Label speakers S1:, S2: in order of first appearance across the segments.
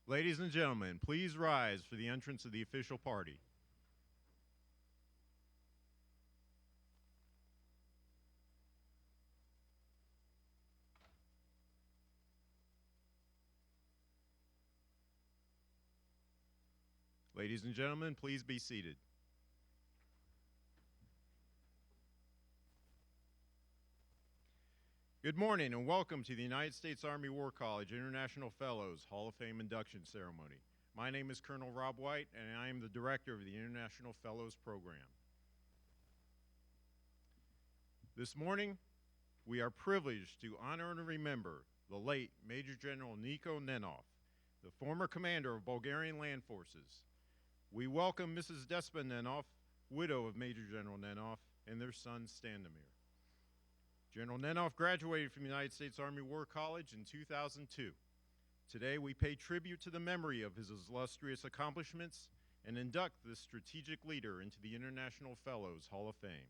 S1: Ladies and gentlemen, please rise for the entrance of the official party. Ladies and gentlemen, please be seated. Good morning and welcome to the United States Army War College International Fellows Hall of Fame induction ceremony. My name is Colonel Rob White and I am the director of the International Fellows Program. This morning, we are privileged to honor and remember the late Major General Neiko Nenov, the former commander of Bulgarian Land Forces. We welcome Mrs. Despa Nenov, widow of Major General Nenov, and their son Standomir. General Nenov graduated from the United States Army War College in 2002. Today, we pay tribute to the memory of his illustrious accomplishments and induct this strategic leader into the International Fellows Hall of Fame.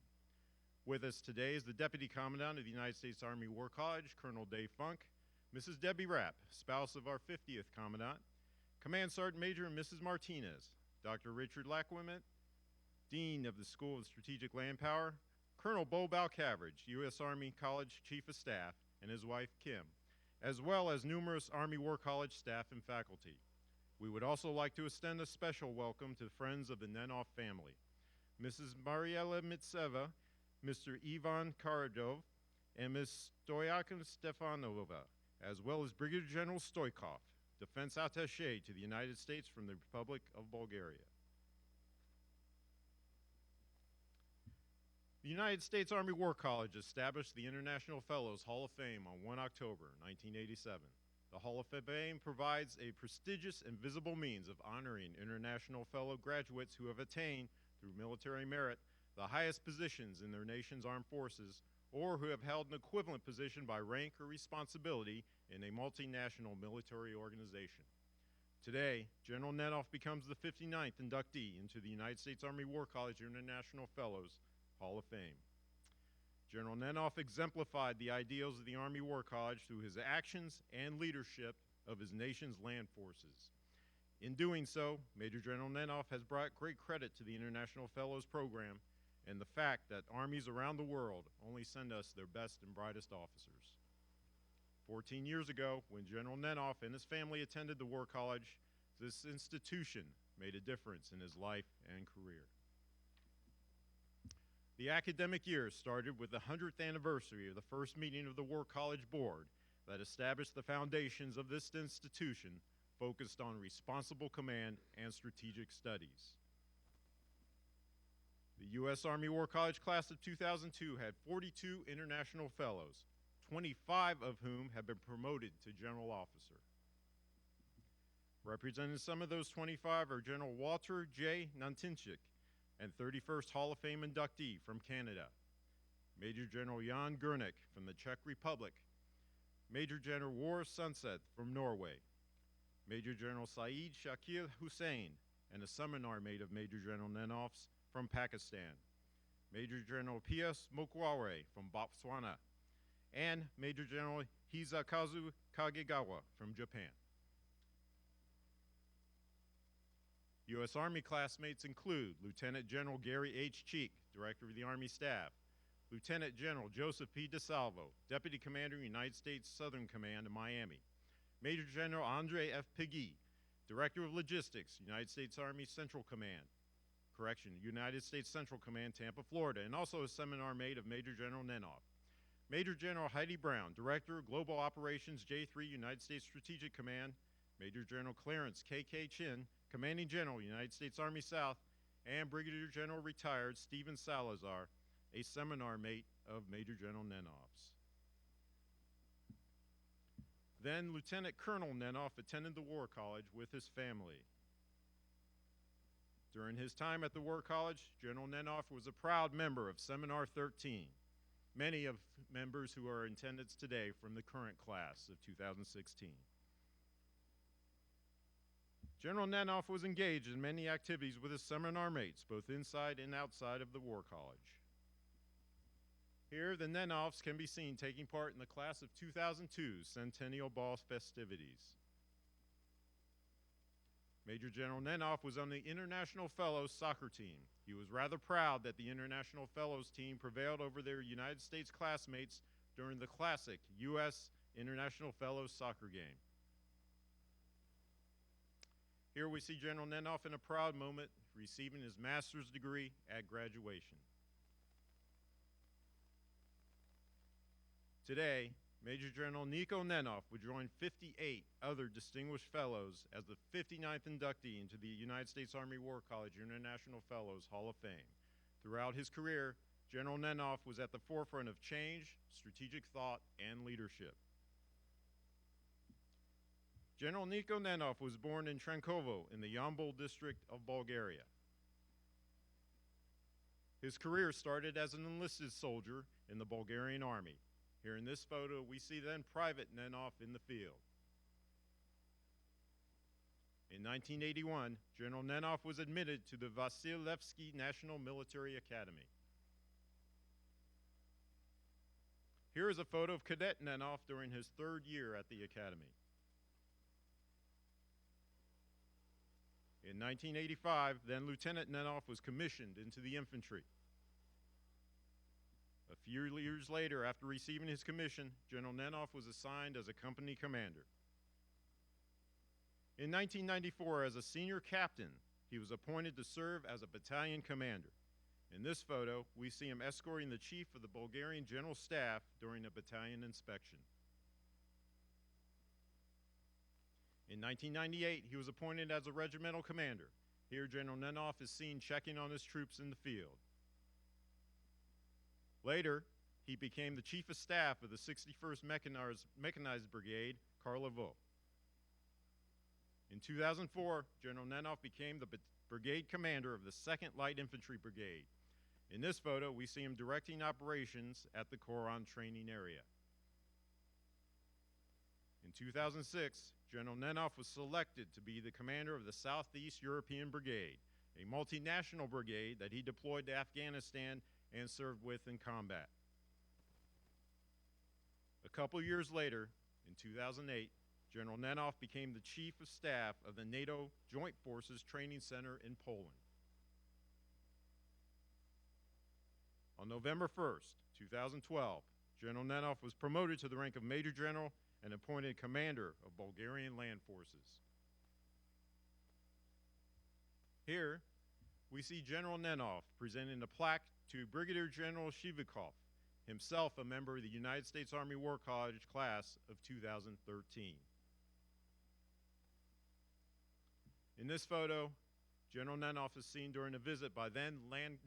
S1: With us today is the Deputy Commandant of the United States Army War College, Colonel Dave Funk, Mrs. Debbie Rapp, spouse of our 50th Commandant, Command Sergeant Major and Mrs. Martinez, Dr. Richard Lackwiment, Dean of the School of Strategic Land Power, Colonel Bo Balcavage, U.S. Army College Chief of Staff, and his wife, Kim, as well as numerous Army War College staff and faculty. We would also like to extend a special welcome to friends of the Nenov family, Mrs. Mariela Mitseva, Mr. Ivan Karadov, and Ms. Stoyakina Stefanova, as well as Brigadier General Stoykov, Defense Attaché to the United States from the Republic of Bulgaria. The United States Army War College established the International Fellows Hall of Fame on 1 October 1987. The Hall of Fame provides a prestigious and visible means of honoring international fellow graduates who have attained, through military merit, the highest positions in their nation's armed forces, or who have held an equivalent position by rank or responsibility in a multinational military organization. Today, General Nenov becomes the 59th inductee into the United States Army War College International Fellows Hall of Fame. General Nenov exemplified the ideals of the Army War College through his actions and leadership of his nation's land forces. In doing so, Major General Nenov has brought great credit to the International Fellows Program and the fact that armies around the world only send us their best and brightest officers. 14 years ago, when General Nenov and his family attended the War College, this institution made a difference in his life and career. The academic year started with the 100th anniversary of the first meeting of the War College Board that established the foundations of this institution focused on responsible command and strategic studies. The U.S. Army War College class of 2002 had 42 international fellows, 25 of whom have been promoted to general officer. Representing some of those 25 are General Walter J. Nantinchik, and 31st Hall of Fame inductee from Canada, Major General Jan Gurnik from the Czech Republic, Major General War Sunset from Norway, Major General Saeed Shakir Hussain, and a seminar mate of Major General Nenov's from Pakistan, Major General P.S. Mokware from Botswana, and Major General Hisakazu Kagegawa from Japan. U.S. Army classmates include Lieutenant General Gary H. Cheek, Director of the Army Staff, Lieutenant General Joseph P. DeSalvo, Deputy Commander, United States Southern Command in Miami, Major General Andre F. Piggy, Director of Logistics, United States Army Central Command, United States Central Command, Tampa, Florida, and also a seminar mate of Major General Nenov. Major General Heidi Brown, Director of Global Operations, J3, United States Strategic Command, Major General Clarence K.K. Chin, Commanding General, United States Army South, and Brigadier General Retired Stephen Salazar, a seminar mate of Major General Nenov's. Then Lieutenant Colonel Nenov attended the War College with his family. During his time at the War College, General Nenov was a proud member of Seminar 13, many of members who are in attendance today from the current class of 2016. General Nenov was engaged in many activities with his seminar mates, both inside and outside of the War College. Here, the Nenovs can be seen taking part in the class of 2002's Centennial Ball festivities. Major General Nenov was on the International Fellows soccer team. He was rather proud that the International Fellows team prevailed over their United States classmates during the classic U.S. International Fellows soccer game. Here we see General Nenov in a proud moment, receiving his master's degree at graduation. Today, Major General Neico Nenov would join 58 other distinguished fellows as the 59th inductee into the United States Army War College International Fellows Hall of Fame. Throughout his career, General Nenov was at the forefront of change, strategic thought, and leadership. General Neico Nenov was born in Trankovo in the Yambol district of Bulgaria. His career started as an enlisted soldier in the Bulgarian Army. Here in this photo, we see then Private Nenov in the field. In 1981, General Nenov was admitted to the Vasilevsky National Military Academy. Here is a photo of Cadet Nenov during his third year at the academy. In 1985, then Lieutenant Nenov was commissioned into the infantry. A few years later, after receiving his commission, General Nenov was assigned as a company commander. In 1994, as a senior captain, he was appointed to serve as a battalion commander. In this photo, we see him escorting the chief of the Bulgarian General Staff during a battalion inspection. In 1998, he was appointed as a regimental commander. Here, General Nenov is seen checking on his troops in the field. Later, he became the Chief of Staff of the 61st Mechanized Brigade, Karalaйл. In 2004, General Nenov became the brigade commander of the 2nd Light Infantry Brigade. In this photo, we see him directing operations at the Koran training area. In 2006, General Nenov was selected to be the commander of the Southeast European Brigade, a multinational brigade that he deployed to Afghanistan and served with in combat. A couple years later, in 2008, General Nenov became the Chief of Staff of the NATO Joint Forces Training Center in Poland. On November 1st, 2012, General Nenov was promoted to the rank of Major General and appointed Commander of Bulgarian Land Forces. Here, we see General Nenov presenting a plaque to Brigadier General Shivikov, himself a member of the United States Army War College class of 2013. In this photo, General Nenov is seen during a visit by then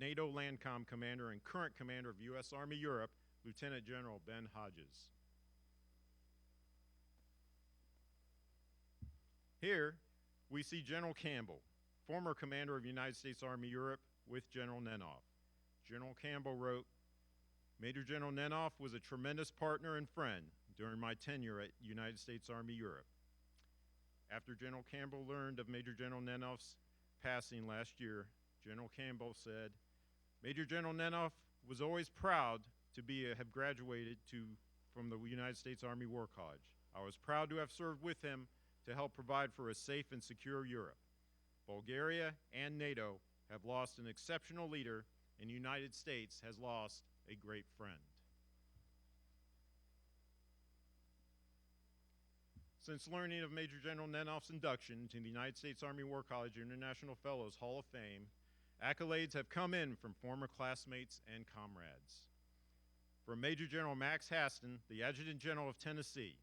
S1: NATO Landcom Commander and current Commander of U.S. Army Europe, Lieutenant General Ben Hodges. Here, we see General Campbell, former Commander of United States Army Europe, with General Nenov. General Campbell wrote, "Major General Nenov was a tremendous partner and friend during my tenure at United States Army Europe." After General Campbell learned of Major General Nenov's passing last year, General Campbell said, "Major General Nenov was always proud to have graduated from the United States Army War College. I was proud to have served with him to help provide for a safe and secure Europe. Bulgaria and NATO have lost an exceptional leader, and the United States has lost a great friend." Since learning of Major General Nenov's induction into the United States Army War College International Fellows Hall of Fame, accolades have come in from former classmates and comrades. From Major General Max Haston, the Adjutant General of Tennessee,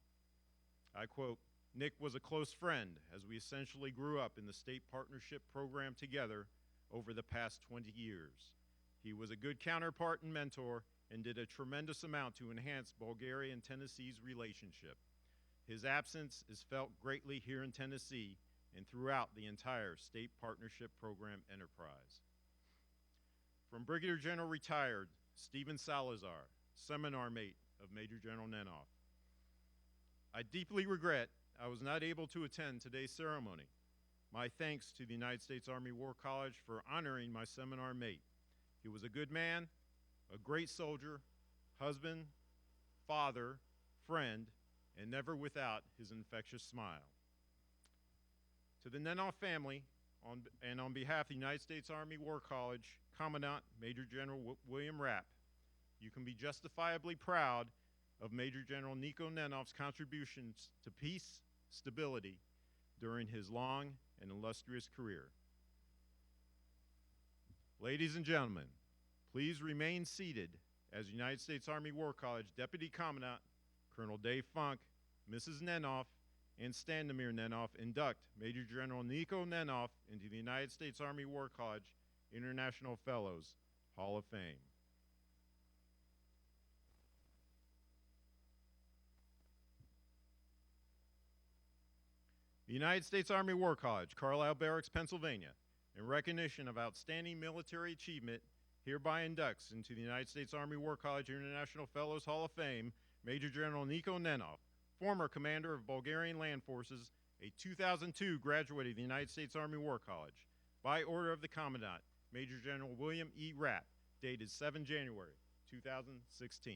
S1: I quote, "Nick was a close friend as we essentially grew up in the state partnership program together over the past 20 years. He was a good counterpart and mentor and did a tremendous amount to enhance Bulgaria and Tennessee's relationship. His absence is felt greatly here in Tennessee and throughout the entire state partnership program enterprise." From Brigadier General retired Stephen Salazar, seminar mate of Major General Nenov, "I deeply regret I was not able to attend today's ceremony. My thanks to the United States Army War College for honoring my seminar mate. He was a good man, a great soldier, husband, father, friend, and never without his infectious smile." To the Nenov family, and on behalf of the United States Army War College Commandant Major General William Rapp, you can be justifiably proud of Major General Neico Nenov's contributions to peace, stability during his long and illustrious career. Ladies and gentlemen, please remain seated as United States Army War College Deputy Commandant Colonel Dave Funk, Mrs. Nenov, and Standemir Nenov induct Major General Neico Nenov into the United States Army War College International Fellows Hall of Fame. The United States Army War College, Carlisle Barracks, Pennsylvania, in recognition of outstanding military achievement, hereby inducts into the United States Army War College International Fellows Hall of Fame Major General Neico Nenov, former commander of Bulgarian Land Forces, a 2002 graduate of the United States Army War College. By order of the Commandant, Major General William E. Rapp, dated 7 January 2016.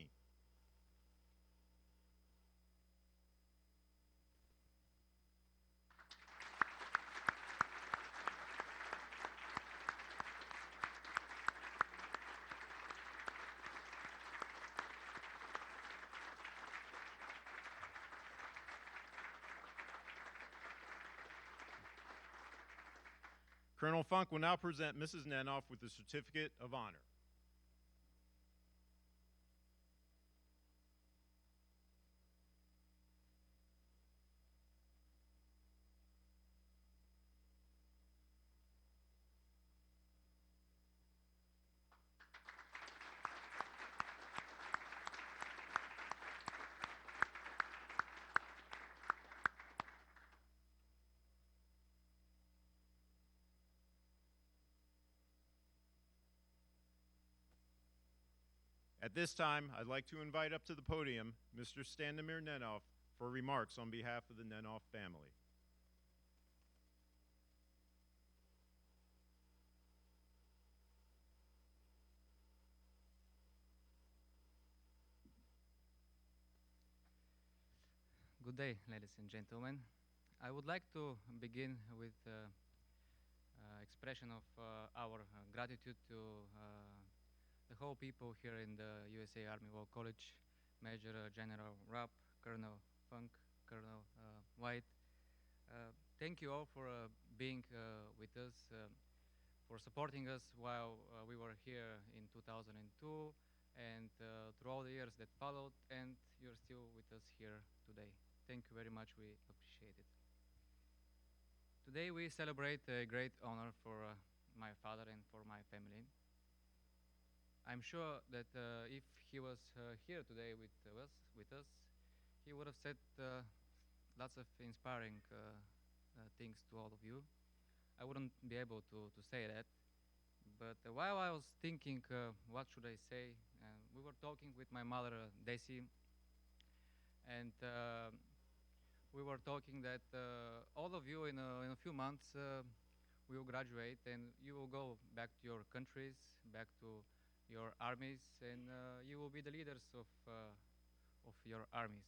S1: Colonel Funk will now present Mrs. Nenov with the Certificate of Honor. At this time, I'd like to invite up to the podium Mr. Standemir Nenov for remarks on behalf of the Nenov family.
S2: Good day, ladies and gentlemen. I would like to begin with expression of our gratitude to the whole people here in the USA Army War College, Major General Rapp, Colonel Funk, Colonel White. Thank you all for being with us, for supporting us while we were here in 2002 and through all the years that followed, and you're still with us here today. Thank you very much, we appreciate it. Today we celebrate a great honor for my father and for my family. I'm sure that if he was here today with us, he would have said lots of inspiring things to all of you. I wouldn't be able to say that, but while I was thinking what should I say, we were talking with my mother, Desi, and we were talking that all of you in a few months will graduate and you will go back to your countries, back to your armies, and you will be the leaders of your armies.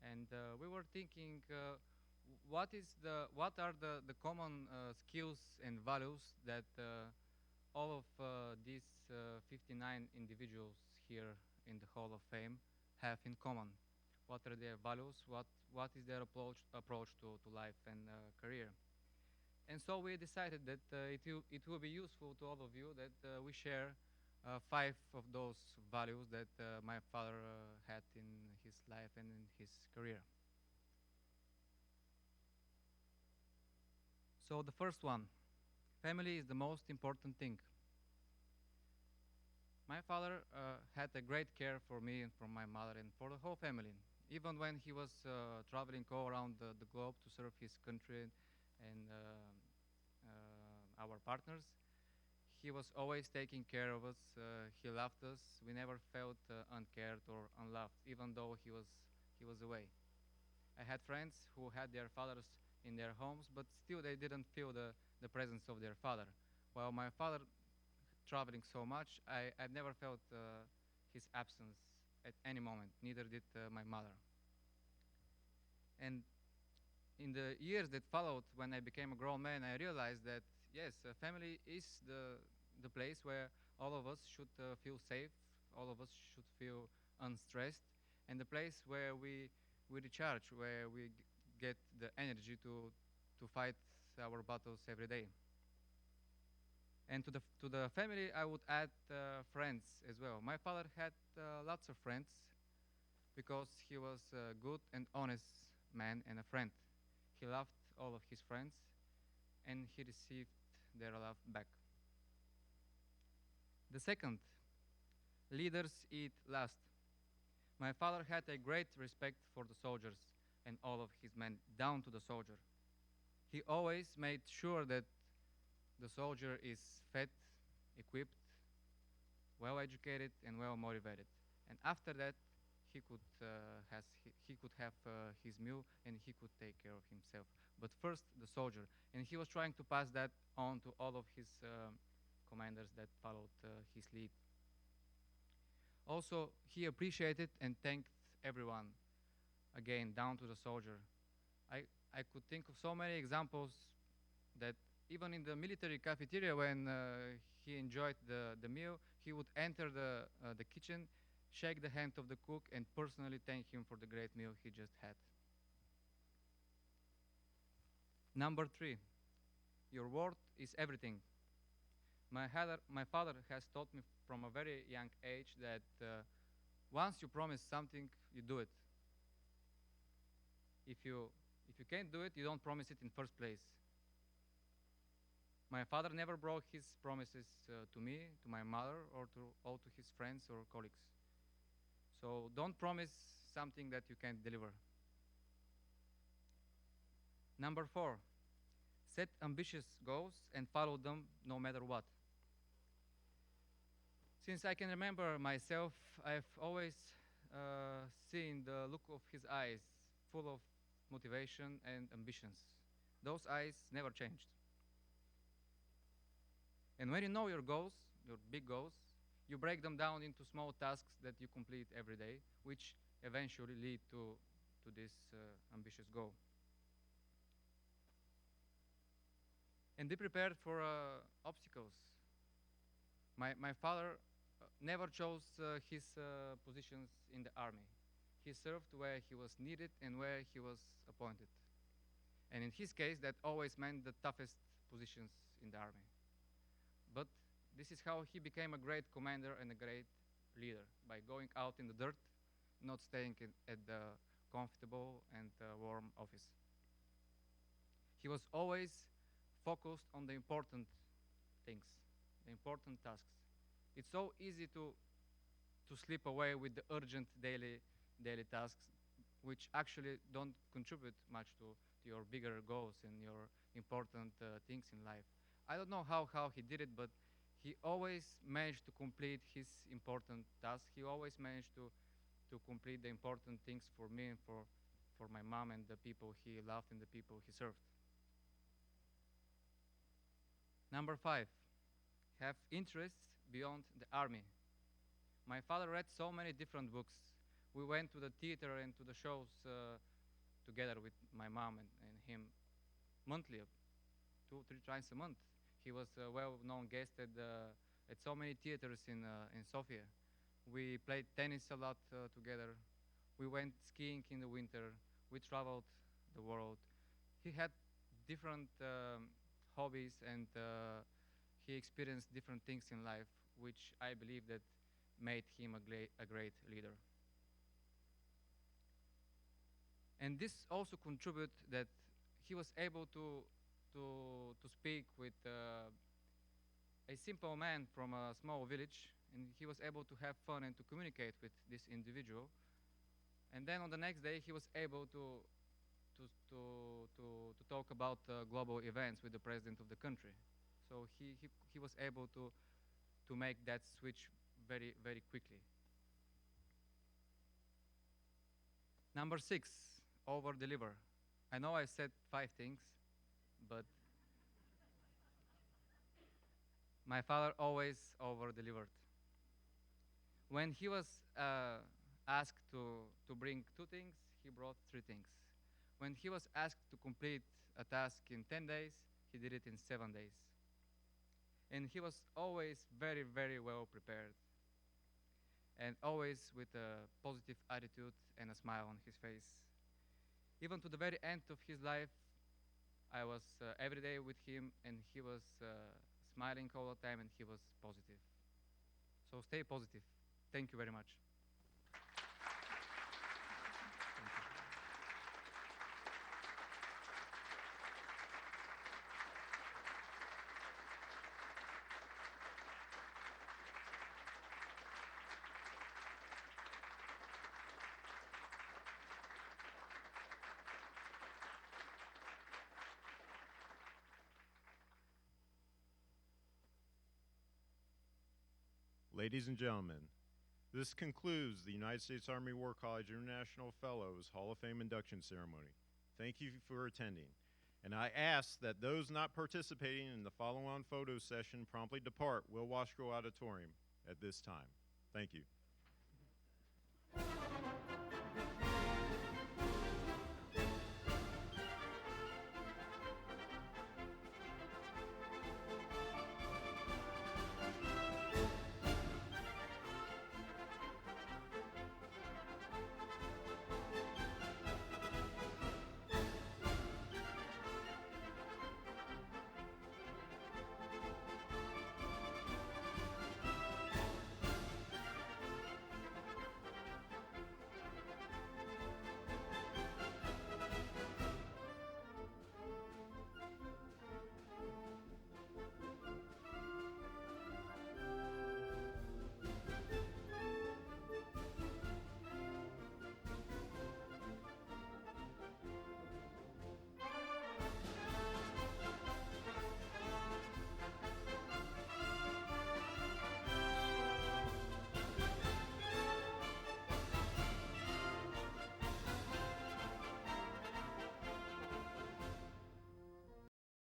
S2: And we were thinking, what are the common skills and values that all of these 59 individuals here in the Hall of Fame have in common? What are their values? What is their approach to life and career? And so we decided that it will be useful to all of you that we share 5 of those values that my father had in his life and in his career. So the first one, family is the most important thing. My father had a great care for me and for my mother and for the whole family. Even when he was traveling all around the globe to serve his country and our partners, he was always taking care of us. He loved us. We never felt uncared or unloved, even though he was away. I had friends who had their fathers in their homes, but still they didn't feel the presence of their father. While my father traveling so much, I've never felt his absence at any moment. Neither did my mother. And in the years that followed, when I became a grown man, I realized that yes, a family is the place where all of us should feel safe, all of us should feel unstressed, and the place where we recharge, where we get the energy to fight our battles every day. And to the family, I would add friends as well. My father had lots of friends because he was a good and honest man and a friend. He loved all of his friends, and he received their love back. The second, leaders eat last. My father had a great respect for the soldiers and all of his men, down to the soldier. He always made sure that the soldier is fed, equipped, well educated, and well motivated. And after that, he could have his meal and he could take care of himself. But first, the soldier, and he was trying to pass that on to all of his commanders that followed his lead. Also, he appreciated and thanked everyone, again, down to the soldier. I could think of so many examples that even in the military cafeteria, when he enjoyed the meal, he would enter the kitchen, shake the hand of the cook, and personally thank him for the great meal he just had. Number 3, your word is everything. My father has taught me from a very young age that once you promise something, you do it. If you can't do it, you don't promise it in first place. My father never broke his promises to me, to my mother, or to his friends or colleagues. So don't promise something that you can't deliver. Number 4, set ambitious goals and follow them no matter what. Since I can remember myself, I've always seen the look of his eyes full of motivation and ambitions. Those eyes never changed. And when you know your goals, your big goals, you break them down into small tasks that you complete every day, which eventually lead to this ambitious goal. And be prepared for obstacles. My father never chose his positions in the army. He served where he was needed and where he was appointed. And in his case, that always meant the toughest positions in the army. But this is how he became a great commander and a great leader, by going out in the dirt, not staying at the comfortable and warm office. He was always focused on the important things, the important tasks. It's so easy to slip away with the urgent daily tasks, which actually don't contribute much to your bigger goals and your important things in life. I don't know how he did it, but he always managed to complete his important tasks. He always managed to complete the important things for me and for my mom and the people he loved and the people he served. Number 5, have interests beyond the army. My father read so many different books. We went to the theater and to the shows together with my mom and him monthly, 2-3 times a month. He was a well-known guest at so many theaters in Sofia. We played tennis a lot together. We went skiing in the winter. We traveled the world. He had different hobbies, and he experienced different things in life, which I believe that made him a great leader. And this also contributed that he was able to speak with a simple man from a small village, and he was able to have fun and to communicate with this individual. And then on the next day, he was able to talk about global events with the president of the country. So he was able to make that switch very, very quickly. Number 6, over-deliver. I know I said 5 things, but my father always over-delivered. When he was asked to bring 2 things, he brought 3 things. When he was asked to complete a task in 10 days, he did it in 7 days. And he was always very, very well prepared, and always with a positive attitude and a smile on his face. Even to the very end of his life, I was every day with him, and he was smiling all the time, and he was positive. So stay positive. Thank you very much.
S1: Ladies and gentlemen, this concludes the United States Army War College International Fellows Hall of Fame induction ceremony. Thank you for attending. And I ask that those not participating in the follow-on photo session promptly depart Will Washko Auditorium at this time. Thank you.